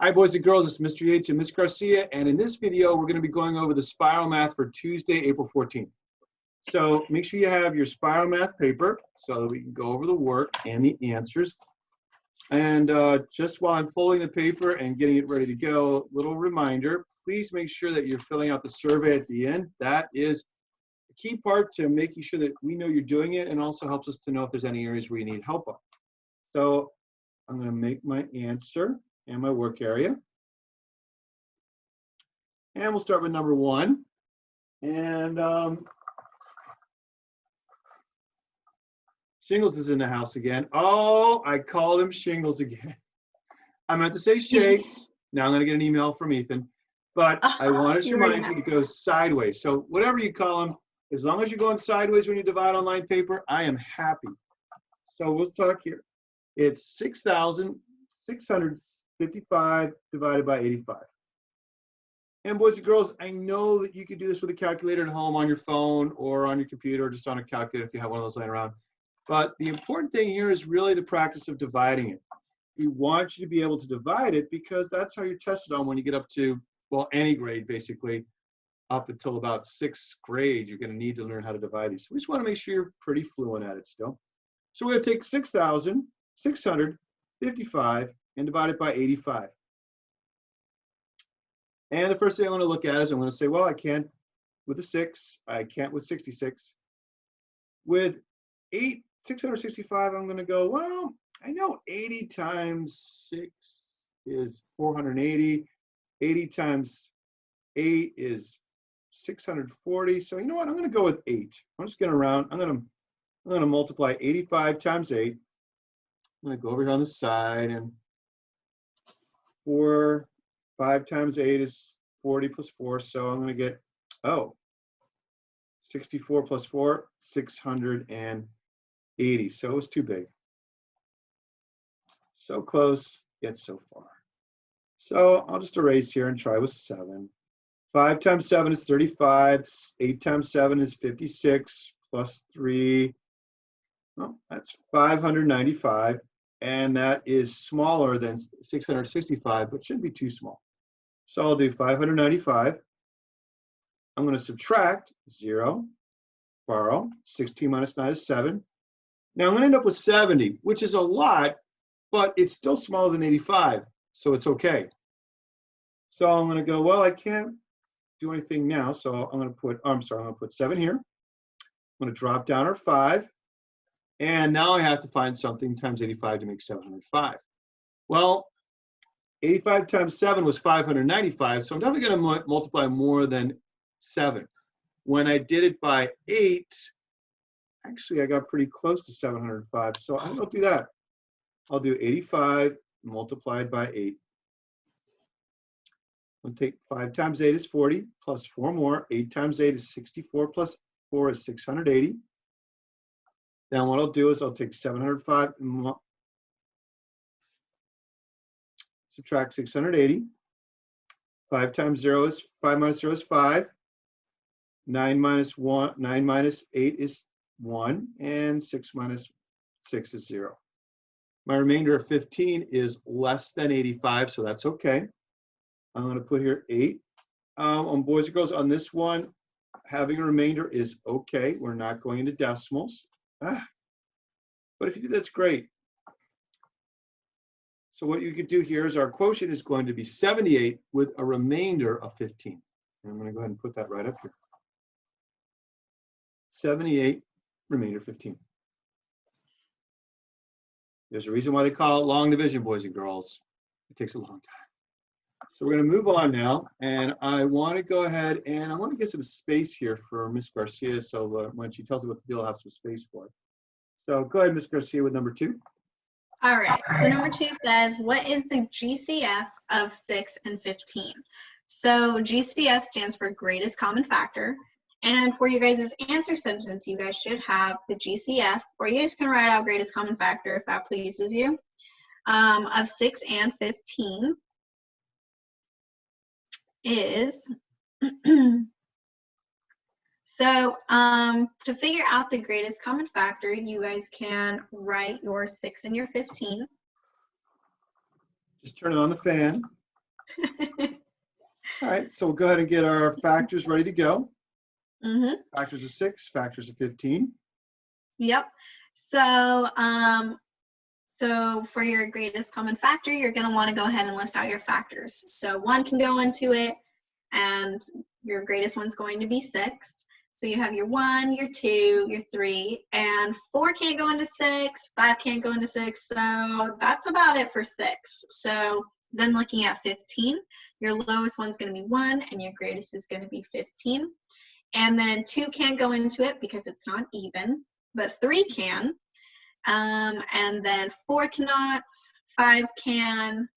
Hi, boys and girls. It's Mr. Yates and Ms. Garcia, and in this video, we're going to be going over the spiral math for Tuesday, April 14th. So make sure you have your spiral math paper so that we can go over the work and the answers. And just while I'm folding the paper and getting it ready to go, little reminder, please make sure that you're filling out the survey at the end. That is a key part to making sure that we know you're doing it, and also helps us to know if there's any areas where you need help on. So I'm going to make my answer and my work area. And we'll start with number 1. And Shingles is in the house again. Oh, I called him Shingles again. I meant to say Shakes. Now I'm going to get an email from Ethan. But I want to remind you to go sideways. So whatever you call him, as long as you're going sideways when you divide on line paper, I am happy. So we'll talk here. It's 6,655 divided by 85. And boys and girls, I know that you can do this with a calculator at home on your phone or on your computer or just on a calculator if you have one of those laying around. But the important thing here is really the practice of dividing it. We want you to be able to divide it because that's how you're tested on when you get up to, well, any grade basically, up until about 6th grade, you're going to need to learn how to divide these. So we just want to make sure you're pretty fluent at it still. So we're going to take 6,655 and divide it by 85. And the first thing I want to look at is I'm going to say, well, I can't with a 6. I can't with 66. With 665, I'm going to go, well, I know 80 times 6 is 480. 80 times 8 is 640. So you know what? I'm going to go with 8. I'm just going to round. I'm going to multiply 85 times 8. I'm going to go over here on the side, and 5 times 8 is 40 plus 4, so I'm going to get, 64 plus 4, 680. So it was too big. So close, yet so far. So I'll just erase here and try with 7. 5 times 7 is 35. 8 times 7 is 56, plus 3. Well, that's 595. And that is smaller than 665, but shouldn't be too small. So I'll do 595. I'm going to subtract 0, borrow. 16 minus 9 is 7. Now I'm going to end up with 70, which is a lot, but it's still smaller than 85, so it's okay. So I'm going to go, well, I can't do anything now, so I'm going to put, I'm going to put 7 here. I'm going to drop down our 5. And now I have to find something times 85 to make 705. Well, 85 times 7 was 595, so I'm definitely going to multiply more than 7. When I did it by 8, actually I got pretty close to 705, so I won't do that. I'll do 85 multiplied by 8. I'll take 5 times 8 is 40, plus 4 more. 8 times 8 is 64, plus 4 is 680. Then what I'll do is I'll take 705 and subtract 680. 5 times 0 is 5 minus 0 is 5. 9 minus 8 is 1, and 6 minus 6 is 0. My remainder of 15 is less than 85, so that's okay. I'm going to put here 8. On boys and girls, on this one, having a remainder is okay. We're not going into decimals. But if you do, that's great. So what you could do here is our quotient is going to be 78 with a remainder of 15. And I'm going to go ahead and put that right up here. 78, remainder 15. There's a reason why they call it long division, boys and girls. It takes a long time. So we're going to move on now, and I want to go ahead and I want to get some space here for Ms. Garcia, so when she tells me what to do, I'll have some space for it. So go ahead, Ms. Garcia, with number 2. All right, so number 2 says, what is the GCF of 6 and 15? So GCF stands for greatest common factor. And for you guys' answer sentence, you guys should have the GCF, or you guys can write out greatest common factor if that pleases you, of 6 and 15 is So to figure out the greatest common factor, you guys can write your 6 and your 15. Just turn on the fan. All right, so we'll go ahead and get our factors ready to go. Mm-hmm. Factors of 6, factors of 15. Yep. So, so for your greatest common factor, you're going to want to go ahead and list out your factors. So 1 can go into it, and your greatest one's going to be 6. So you have your 1, your 2, your 3, and 4 can't go into 6, 5 can't go into 6. So that's about it for 6. So then looking at 15, your lowest one's going to be 1, and your greatest is going to be 15. And then 2 can't go into it because it's not even, but 3 can. And then 4 cannot, 5 can,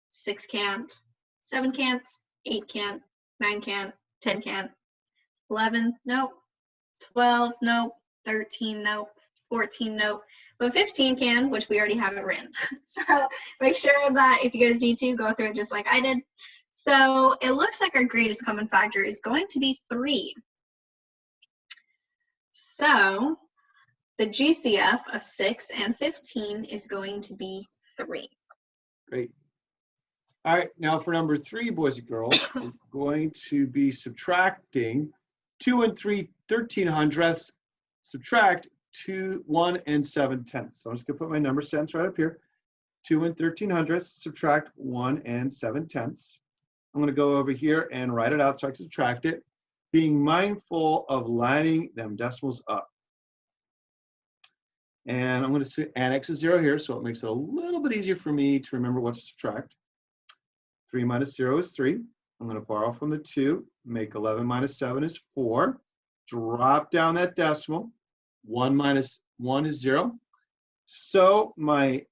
6 can't, 7 can't, 8 can't, 9 can't, 10 can't, 11, nope, 12, nope, 13, nope, 14, nope, but 15 can, which we already have it written. So make sure that if you guys need to, go through it just like I did. So it looks like our greatest common factor is going to be 3. So the GCF of 6 and 15 is going to be 3. Great. All right, now for number 3, boys and girls, we're going to be subtracting 2 and 3/1300ths, subtract 2, 1 and 7/10. So I'm just going to put my number sense right up here. 2 and 1300ths, subtract 1 and 7/10. I'm going to go over here and write it out so I can subtract it, being mindful of lining them decimals up. And I'm going to annex a 0 here, so it makes it a little bit easier for me to remember what to subtract. 3 minus 0 is 3. I'm going to borrow from the 2, make 11 minus 7 is 4. Drop down that decimal. 1 minus 1 is 0. So my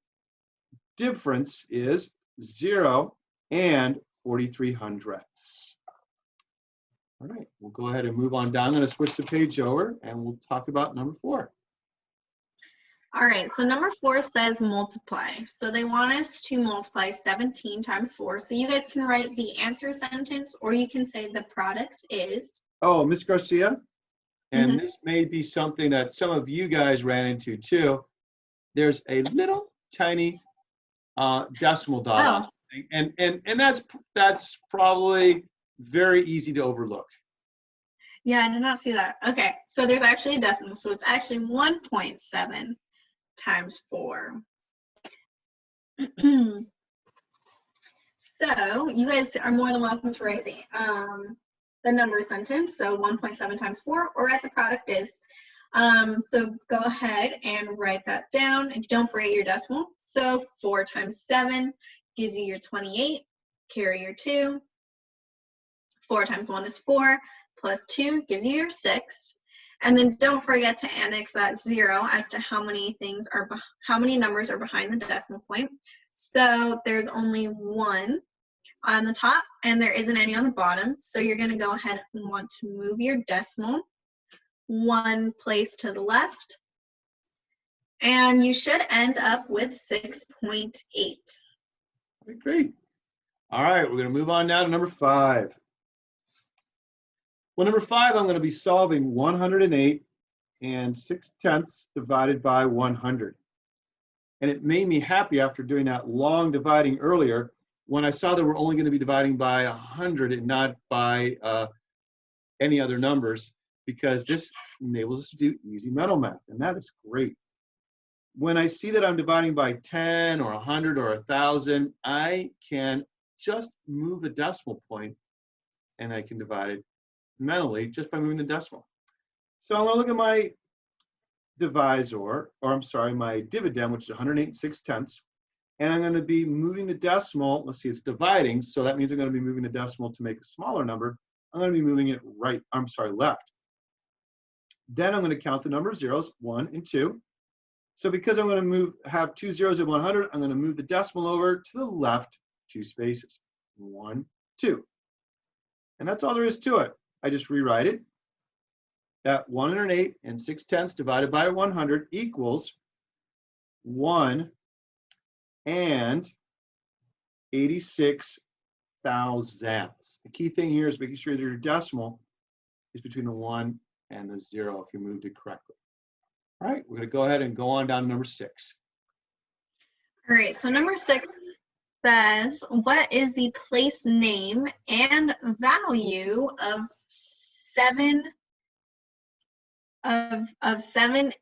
difference is 0 and 43/100ths. All right, we'll go ahead and move on down. I'm going to switch the page over, and we'll talk about number 4. All right, so number 4 says multiply. So they want us to multiply 17 times 4. So you guys can write the answer sentence, or you can say the product is. Oh, Ms. Garcia, and this may be something that some of you guys ran into too. There's a little tiny decimal dot on the thing, and that's probably very easy to overlook. Yeah, I did not see that. Okay, so there's actually a decimal, so it's actually 1.7 times 4. So you guys are more than welcome to write the number sentence, so 1.7 times 4, or write the product is. So go ahead and write that down, and don't forget your decimal. So 4 times 7 gives you your 28, carry your 2. 4 times 1 is 4, plus 2 gives you your 6. And then don't forget to annex that 0 as to how many numbers are behind the decimal point. So there's only 1 on the top, and there isn't any on the bottom. So you're going to go ahead and want to move your decimal 1 place to the left, and you should end up with 6.8. Great. All right, we're going to move on now to number 5. Well, number 5, I'm going to be solving 108 and 6/10 divided by 100. And it made me happy after doing that long dividing earlier when I saw that we're only going to be dividing by 100 and not by any other numbers, because this enables us to do easy mental math, and that is great. When I see that I'm dividing by 10 or 100 or 1,000, I can just move the decimal point, and I can divide it mentally just by moving the decimal. So I'm going to look at my divisor, or I'm sorry, my dividend, which is 108 6/10, and I'm going to be moving the decimal. Let's see, it's dividing, so that means I'm going to be moving the decimal to make a smaller number. I'm going to be moving it left. Then I'm going to count the number of zeros, 1 and 2. So because I'm going to have 2 zeros at 100, I'm going to move the decimal over to the left 2 spaces, 1, 2. And that's all there is to it. I just rewrite it. That 108 and 6/10 divided by 100 equals 1 and 86 thousandths. The key thing here is making sure that your decimal is between the 1 and the 0 if you moved it correctly. All right, we're going to go ahead and go on down to number 6. All right, so number 6 says, what is the place name and value of 7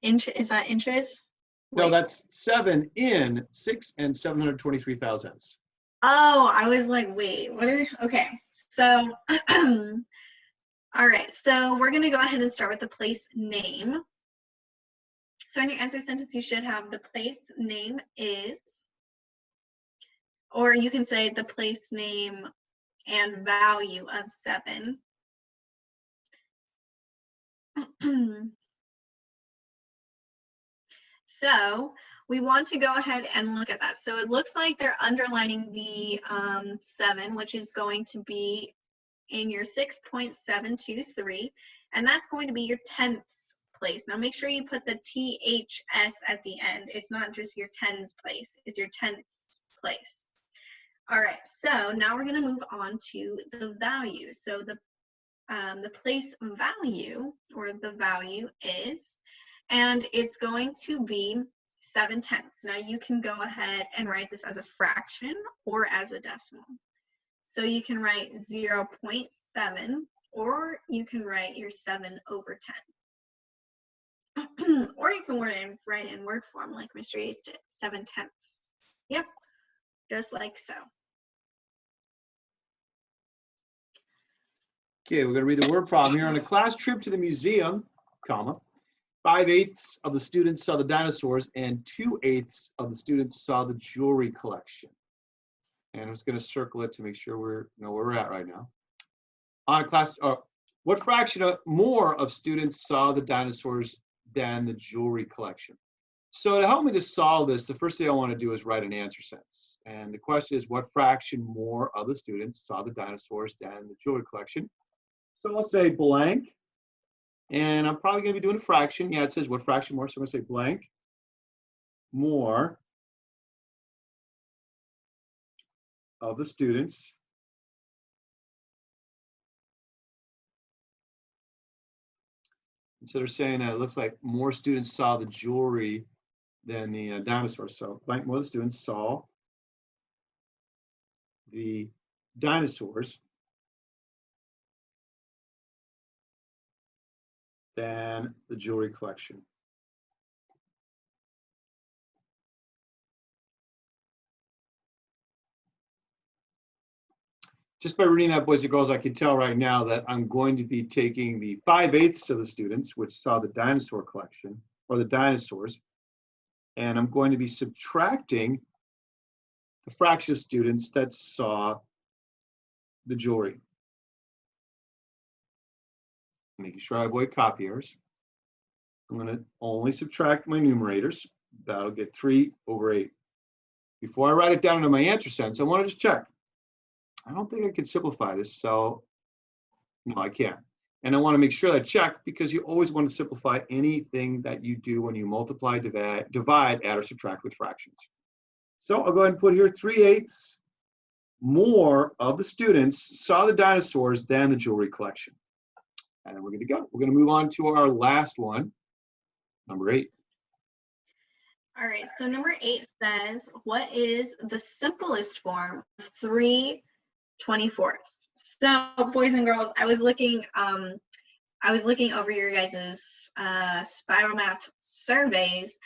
inches? Is that inches? No, Wait. that's 7 in 6 and 723 thousandths. Oh, I was like, wait, what are, okay. So, all right, so we're gonna go ahead and start with the place name. So in your answer sentence, you should have the place name is, or you can say the place name and value of 7. So we want to go ahead and look at that. So it looks like they're underlining the 7, which is going to be in your 6.723, and that's going to be your tenths place. Now make sure you put the THS at the end. It's not just your tens place, it's your tenths place. All right, so now we're going to move on to the value. So the place value, or the value is, and it's going to be 7/10. Now you can go ahead and write this as a fraction or as a decimal. So you can write 0.7, or you can write your 7/10. Or you can write it in word form like Mr. Yates did, 7/10. Yep, just like so. Okay, we're going to read the word problem here. On a class trip to the museum, comma, 5/8 of the students saw the dinosaurs and 2/8 of the students saw the jewelry collection. And I'm just going to circle it to make sure we know where we're at right now. On a class, what fraction more of students saw the dinosaurs than the jewelry collection? So to help me to solve this, the first thing I want to do is write an answer sentence. And the question is, what fraction more of the students saw the dinosaurs than the jewelry collection? So I'll say blank. And I'm probably going to be doing a fraction. Yeah, it says what fraction more. So I'm going to say blank more of the students instead of saying that it looks like more students saw the jewelry than the dinosaurs. So blank more of the students saw the dinosaurs than the jewelry collection. Just by reading that, boys and girls, I can tell right now that I'm going to be taking the 5/8 of the students, which saw the dinosaur collection, or the dinosaurs, and I'm going to be subtracting the fraction of students that saw the jewelry. Making sure I avoid copy errors. I'm going to only subtract my numerators. That'll get 3/8. Before I write it down into my answer sentence, I want to just check. I don't think I can simplify this, so no, I can't. And I want to make sure that I check, because you always want to simplify anything that you do when you multiply, divide, add, or subtract with fractions. So I'll go ahead and put here 3/8 more of the students saw the dinosaurs than the jewelry collection. And then we're good to go. We're going to move on to our last one, number 8. All right, so number 8 says, what is the simplest form of 3/24? So boys and girls, I was looking over your guys' Spiral Math surveys,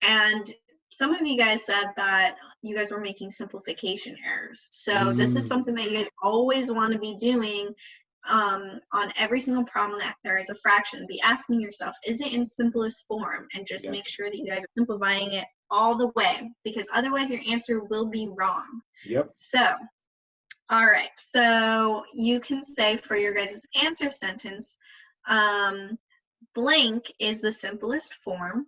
and some of you guys said that you guys were making simplification errors. So this is something that you guys always want to be doing on every single problem that there is a fraction. Be asking yourself, is it in simplest form? And just make sure that you guys are simplifying it all the way, because otherwise your answer will be wrong. Yep. So, all right, so you can say for your guys' answer sentence, blank is the simplest form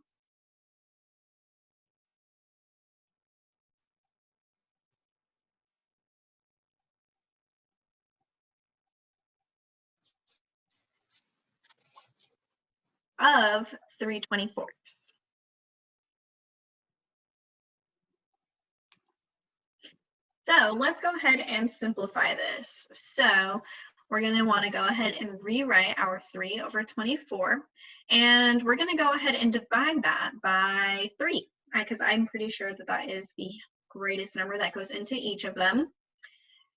of 3/24. So let's go ahead and simplify this. So we're going to want to go ahead and rewrite our 3/24, and we're going to go ahead and divide that by 3, right? Because I'm pretty sure that that is the greatest number that goes into each of them.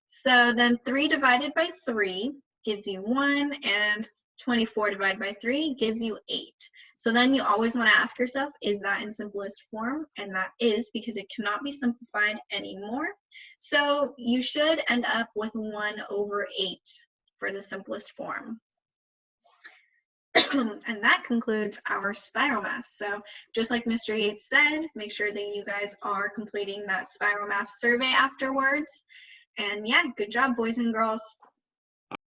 So then 3 divided by 3 gives you 1, and 24 divided by 3 gives you 8. So then you always want to ask yourself, is that in simplest form? And that is, because it cannot be simplified anymore. So you should end up with 1/8 for the simplest form. And that concludes our spiral math. So just like Mr. Yates said, make sure that you guys are completing that spiral math survey afterwards. And yeah, good job, boys and girls.